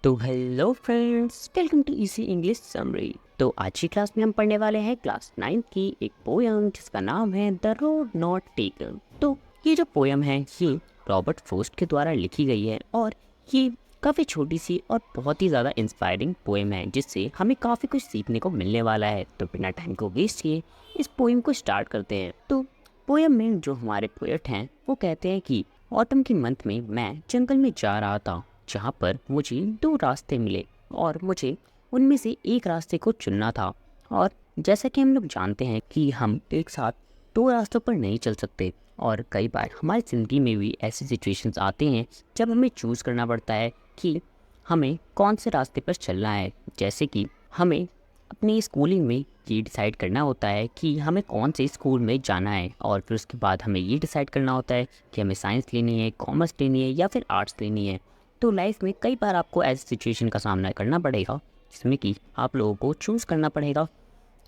तो hello friends, welcome to easy English summary. तो आज की क्लास में हम पढ़ने वाले हैं क्लास 9 की एक पोयम जिसका नाम है द रोड नॉट टेकन। तो ये जो पोयम है ये रॉबर्ट फ्रॉस्ट के द्वारा लिखी गई है और ये काफ़ी छोटी सी और बहुत ही ज़्यादा इंस्पायरिंग पोयम है जिससे हमें काफ़ी कुछ सीखने को मिलने वाला है। तो बिना टाइम को वेस्ट किए इस पोयम को स्टार्ट करते हैं। तो पोयम में जो हमारे पोएट हैं वो कहते हैं कि ऑटम के मंथ में मैं जंगल में जा रहा था जहाँ पर मुझे दो रास्ते मिले और मुझे उनमें से एक रास्ते को चुनना था। और जैसा कि हम लोग जानते हैं कि हम एक साथ दो रास्तों पर नहीं चल सकते और कई बार हमारी ज़िंदगी में भी ऐसी सिचुएशंस आते हैं जब हमें चूज़ करना पड़ता है कि हमें कौन से रास्ते पर चलना है। जैसे कि हमें अपनी स्कूलिंग में ये डिसाइड करना होता है कि हमें कौन से स्कूल में जाना है और फिर उसके बाद हमें ये डिसाइड करना होता है कि हमें साइंस लेनी है, कॉमर्स लेनी है या फिर आर्ट्स लेनी है। तो लाइफ में कई बार आपको ऐसी सिचुएशन का सामना करना पड़ेगा जिसमें कि आप लोगों को चूज़ करना पड़ेगा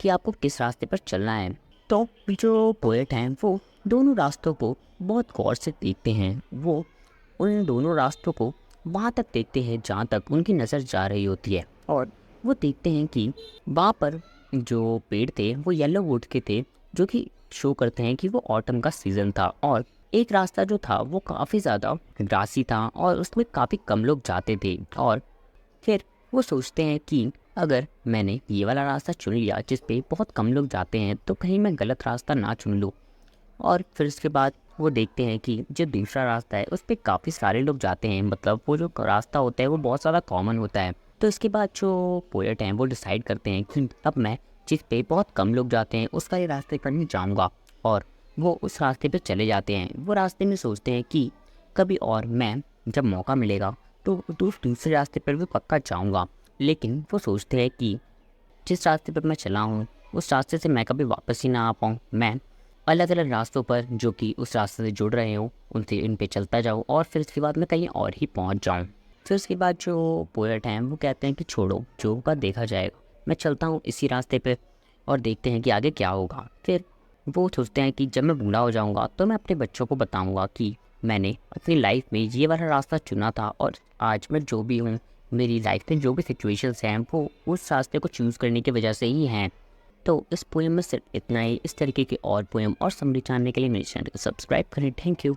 कि आपको किस रास्ते पर चलना है। तो जो पोएट हैं वो दोनों रास्तों को बहुत गौर से देखते हैं। वो उन दोनों रास्तों को वहाँ तक देखते हैं जहाँ तक उनकी नज़र जा रही होती है और वो देखते हैं कि वहाँ पर जो पेड़ थे वो येलो वुड के थे जो कि शो करते हैं कि वो ऑटम का सीज़न था। और एक रास्ता जो था वो काफ़ी ज़्यादा ग्रासी था और उसमें काफ़ी कम लोग जाते थे। और फिर वो सोचते हैं कि अगर मैंने ये वाला रास्ता चुन लिया जिस पे बहुत कम लोग जाते हैं तो कहीं मैं गलत रास्ता ना चुन लूँ। और फिर उसके बाद वो देखते हैं कि जो दूसरा रास्ता है उस पर काफ़ी सारे लोग जाते हैं, मतलब वो जो रास्ता होता है वो बहुत ज़्यादा कॉमन होता है। तो इसके बाद जो पोएट हैं वो डिसाइड करते हैं कि अब मैं जिस पे बहुत कम लोग जाते हैं उस वाले रास्ते पर नहीं जाऊँगा। और वो उस रास्ते पे चले जाते हैं। वो रास्ते में सोचते हैं कि कभी और मैं जब मौका मिलेगा तो दूसरे रास्ते पर भी पक्का जाऊँगा। लेकिन वो सोचते हैं कि जिस रास्ते पर मैं चला हूँ उस रास्ते से मैं कभी वापस ही ना आ पाऊँ। मैं अलग अलग रास्तों पर जो कि उस रास्ते से जुड़ रहे हूँ उनसे इन पे चलता जाऊँ और फिर उसके बाद मैं कहीं और ही पहुँच जाऊँ। फिर उसके बाद जो पोएट हैं वो कहते हैं कि छोड़ो, जो होगा देखा जाएगा, मैं चलता हूँ इसी रास्ते पे और देखते हैं कि आगे क्या होगा। फिर वो सोचते हैं कि जब मैं बूढ़ा हो जाऊँगा तो मैं अपने बच्चों को बताऊँगा कि मैंने अपनी लाइफ में ये वाला रास्ता चुना था और आज मैं जो भी हूँ, मेरी लाइफ में जो भी सिचुएशंस हैं वो उस रास्ते को चूज़ करने की वजह से ही हैं। तो इस पोएम में सिर्फ इतना ही। इस तरीके के और पोएम और समरी जानने के लिए मेरे चैनल को सब्सक्राइब करें। Thank you.